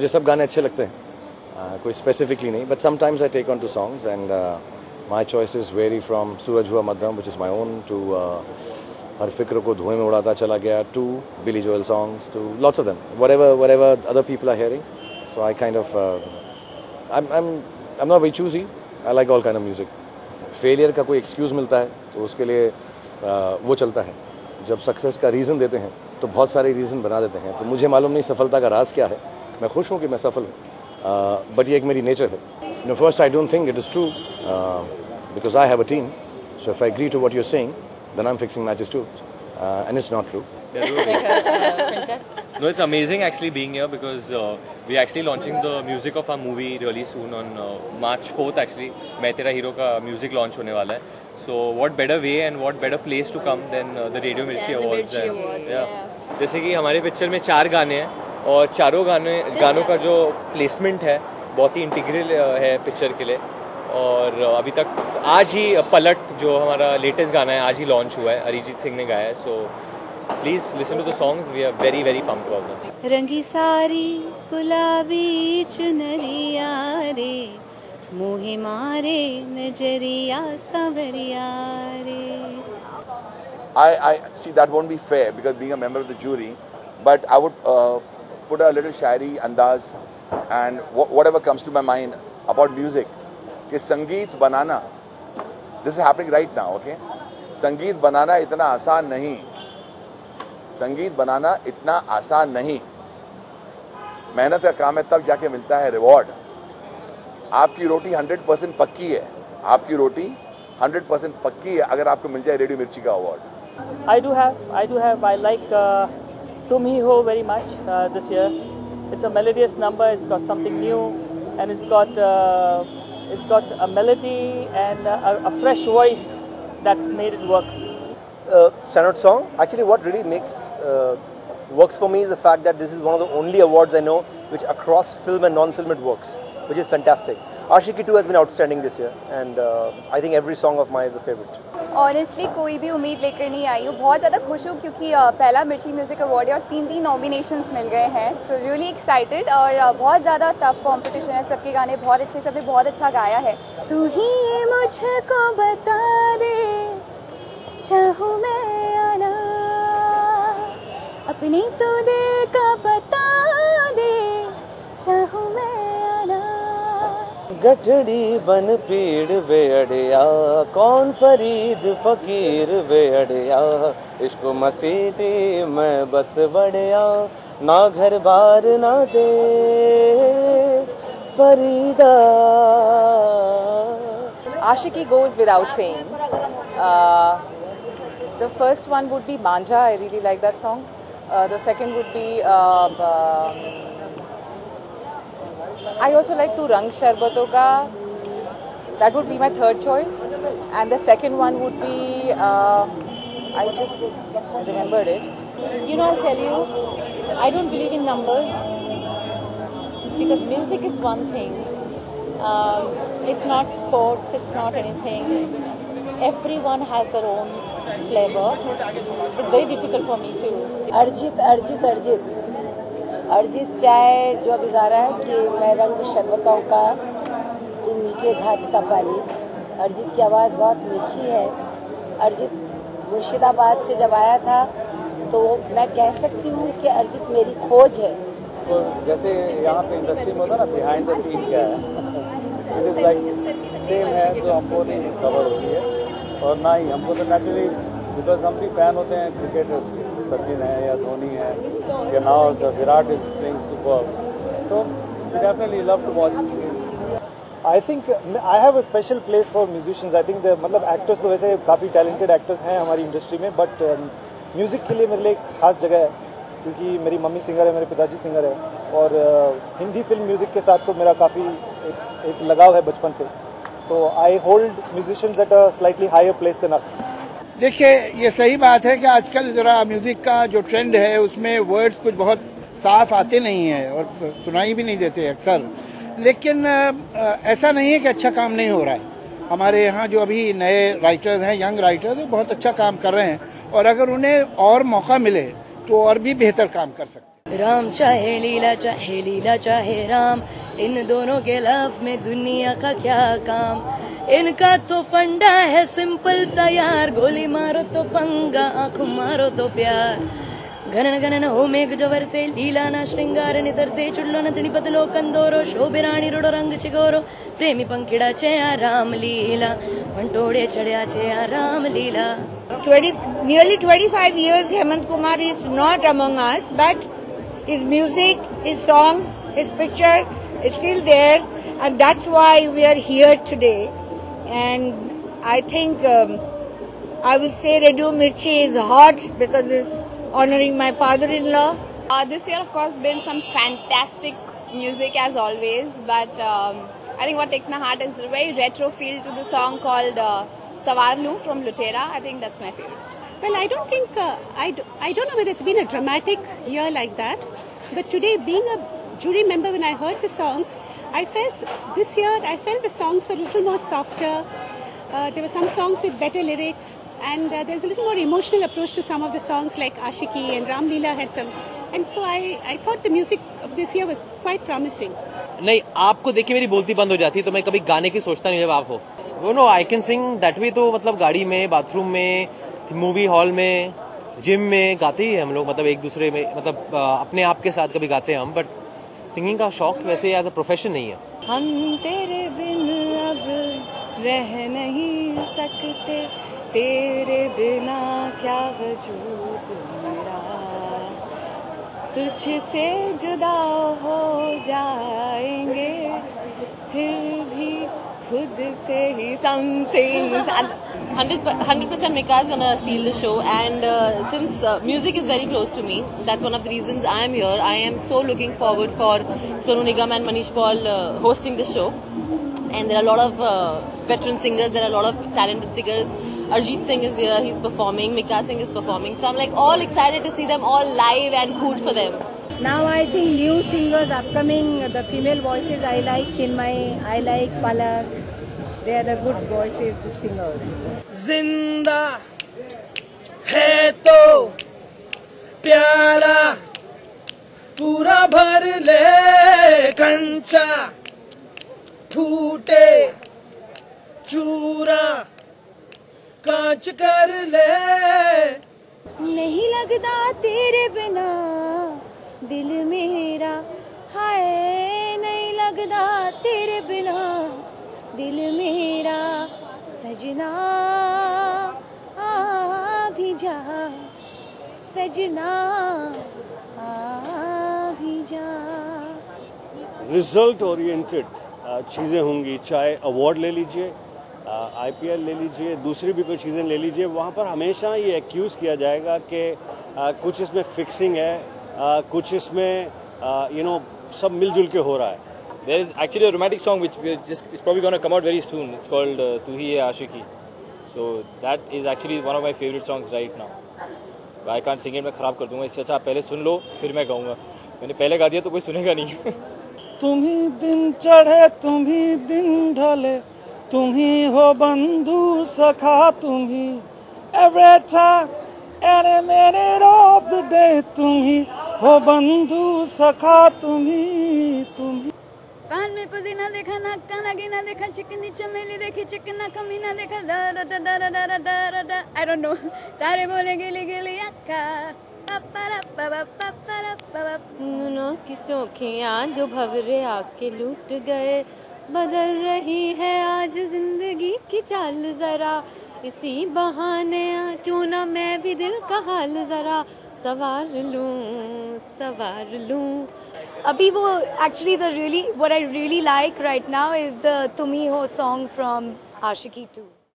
मुझे सब गाने अच्छे लगते हैं, कोई स्पेसिफिकली नहीं, but sometimes I take on to songs and my choices very from सूरज हुआ मध्यम which is my own to हर फिक्र को धुएं में उड़ाता चला गया to Billy Joel songs to lots of them whatever other people are hearing. So I kind of I'm not very choosy. I like all kind of music. Failure का कोई एक्सक्यूज मिलता है तो उसके लिए वो चलता है. जब सक्सेस का रीज़न देते हैं तो बहुत सारे रीज़न बना देते हैं. तो मुझे मालूम नहीं सफलता का राज क्या है. मैं खुश हूँ कि मैं सफल हूँ, बट ये एक मेरी नेचर है. First I don't think it is true because I have a team. So if I agree to what you are saying then I'm fixing matches too, and it's not true. No, it's amazing actually being here because we're actually launching the music of our movie really soon on March 4th actually. मैं तेरा hero का music launch होने वाला है. So what better way and what better place to come than the Radio Mirchi Awards. जैसे कि हमारे picture में 4 गाने हैं और चारों गानों का जो प्लेसमेंट है बहुत ही इंटीग्रल है पिक्चर के लिए. और अभी तक आज ही पलट जो हमारा लेटेस्ट गाना है आज ही लॉन्च हुआ है, अरिजीत सिंह ने गाया है. So please listen to the songs. We are very very pumped about that. रंगी सारी गुलाबी चुनरिया रे मोहे मारे नजरिया सांवरिया रे. I see that won't be fair because being a member of the jury, but I would put a little shairi andaz and whatever comes to my mind about music. कि संगीत बनाना, this is happening right now, okay. संगीत बनाना इतना आसान नहीं. संगीत बनाना इतना आसान नहीं. मेहनत का काम है, तब जाके मिलता है रिवॉर्ड. आपकी रोटी 100% पक्की है. आपकी रोटी 100% पक्की है अगर आपको मिल जाए रेडियो मिर्ची का award. I like Tum Hi Ho very much this year. It's a melodious number. It's got something new, and it's got a melody and a fresh voice that's made it work. Standout song. Actually, what really works for me is the fact that this is one of the only awards I know which across film and non-film it works, which is fantastic. Aashiqui 2 has been outstanding this year, and I think every song of mine is a favorite. Honestly, कोई भी उम्मीद लेकर नहीं आई हूँ. बहुत ज़्यादा खुश हूँ क्योंकि पहला मिर्ची म्यूजिक अवार्ड है और 3 नॉमिनेशंस मिल गए हैं. So really excited. और बहुत ज़्यादा टफ कंपटीशन है. सबके गाने बहुत अच्छे, सबने बहुत अच्छा गाया है. तू ही मुझको बता दे चाहूँ मैं आना, अपनी तू दे का बता दे चाहूँ मैं आना. गठड़ी बन पीड़ वे अड़िया, कौन फरीद फकीर वे अड़िया, इश्क मसीदी मैं बस बड़िया, ना घर बार ना दे Farida. Aashiqui goes without saying. The first one would be Manja. I really like that song. The second would be I also like Tu Rang Sharbaton Ka. That would be my third choice. And the second one would be I just remembered it. You know, I'll tell you, I don't believe in numbers because music is one thing. It's not sports, it's not anything. Everyone has their own flavor. It's very difficult for me to. Arijit चाहे जो अभी गा रहा है कि मैं रंग शरबतों का तू मीठे घाट का पानी. अरिजीत की आवाज़ बहुत मीठी है. अरिजीत मुर्शिदाबाद से जब आया था तो मैं कह सकती हूँ कि अरिजीत मेरी खोज है. तो जैसे यहाँ पे इंडस्ट्री में होता ना बिहाइंड द सीन क्या है, इट इज़ लाइक सेम है जो हमको नहीं खबर होती है. और ना ही हमको तो नेचुरली बिकॉज हम भी फैन होते हैं क्रिकेटर्स, सचिन है या धोनी है या now the Virat is playing super, तो we definitely love to watch. I think I have a special place for musicians. I think मतलब एक्टर्स तो वैसे काफ़ी टैलेंटेड एक्टर्स हैं हमारी इंडस्ट्री में, बट म्यूज़िक के लिए मेरे लिए एक खास जगह है क्योंकि मेरी मम्मी सिंगर है, मेरे पिताजी सिंगर है और हिंदी फिल्म म्यूज़िक के साथ तो मेरा काफ़ी एक लगाव है बचपन से. तो I hold musicians at a slightly higher place than us. देखिए, ये सही बात है कि आजकल ज़रा म्यूज़िक का जो ट्रेंड है उसमें वर्ड्स कुछ बहुत साफ आते नहीं हैं और सुनाई भी नहीं देते अक्सर. लेकिन ऐसा नहीं है कि अच्छा काम नहीं हो रहा है. हमारे यहाँ जो अभी नए राइटर्स हैं, यंग राइटर्स, वो बहुत अच्छा काम कर रहे हैं और अगर उन्हें और मौका मिले तो और भी बेहतर काम कर सकते हैं. राम चाहे लीला चाहे राम, इन दोनों के लव में दुनिया का क्या काम। इनका तो फंडा है सिंपल सा यार, गोली मारो तो पंगा, आंख मारो तो प्यार। गणन गणन हो मेघ जवर से, लीला ना श्रृंगार नितर से, चुड़लो नतनी पतलो कंदोरो, शोभिराणी रुडो रंग चिगोरो, प्रेमी पंखिड़ा छे आ राम लीला, वंटोड़े चढ़िया छे आ राम लीला। Nearly 25 years Hemant Kumar is not among us, but his music, his songs, his picture is still there, and that's why we are here today. And I think I will say Radio Mirchi is hot because it's honoring my father-in-law. This year, of course, been some fantastic music as always, but I think what takes my heart is the very retro feel to the song called Savarlu from Lutera. I think that's my favorite. Well, I don't think, I don't know whether it's been a dramatic year like that, but today, being a jury member, when I heard the songs, I felt the songs were a little more softer. There were some songs with better lyrics, and there's a little more emotional approach to some of the songs like Ashiki and Ram Leela had some. And so I thought the music of this year was quite promising. नहीं, आपको देख के मेरी बोलती बंद हो जाती है, तो मैं कभी गाने की सोचता नहीं जब आप हो। वो know I can sing that way, तो मतलब गाड़ी में, बाथरूम में, मूवी हॉल में, जिम में गाते ही हम लोग, मतलब एक दूसरे में, मतलब अपने आप के साथ कभी गाते हैं हम, बट सिंगिंग का शौक वैसे एज अ प्रोफेशन नहीं है। हम तेरे बिन अब रह नहीं सकते, तेरे बिना क्या वजूद मेरा, तुझसे जुदा हो जाएंगे फिर भी खुद से ही something. 100% Mika is gonna steal the show, and since music is very close to me, that's one of the reasons I am here. I am so looking forward for Sonu Nigam and Manish Paul hosting the show, and there are a lot of veteran singers, there are a lot of talented singers. Arjit Singh is here, he's performing, Mika Singh is performing, so I'm like all excited to see them all live and root for them. Now I think new singers upcoming, the female voices, I like Chinmay, I like Palak. They are the good voices, good singers. जिंदा है तो प्याला पूरा भर ले कंचा, फूटे चूरा कांच कर ले। नहीं लगता तेरे बिना दिल मेरा, हाय नहीं लगता तेरे बिना दिल मेरा, सजना आ भी जा, सजना आ भी जा। रिजल्ट ओरिएंटेड चीज़ें होंगी, चाहे अवार्ड ले लीजिए, IPL ले लीजिए, दूसरी भी कोई चीज़ें ले लीजिए, वहाँ पर हमेशा ये एक्यूज़ किया जाएगा कि कुछ इसमें फिक्सिंग है, कुछ इसमें सब मिलजुल के हो रहा है। There is actually a romantic song which is probably going to come out very soon. It's called Tu Hi Hai Aashiki. So that is actually one of my favorite songs right now. I can't sing it, मैं खराब कर दूंगा, इससे अच्छा आप पहले सुन लो फिर मैं गाऊंगा। मैंने पहले गा दिया तो कोई सुनेगा नहीं। तुम ही दिन चढ़े तुम ही दिन ढले, तुम ही हो बंधु सखा, तुम ही every time any minute of the day, तुम ही हो बंधु सखा, तुम ही। कान में पुदीना देखा, नाक का नगीना देखा, चिकनी चमेली देखी, चिकना कमीना देखा, दा दा दा दा दा दा दा दा, I don't know, तारे बोले गिली गिली अक्का, की सोखियाँ जो भवरे आके लूट गए, बदल रही है आज जिंदगी की चाल जरा, इसी बहाने क्यों ना मैं भी दिल का हाल जरा सवार लूं। अभी वो actually what I really like right now is the Tum Hi Ho song from Ashiki 2.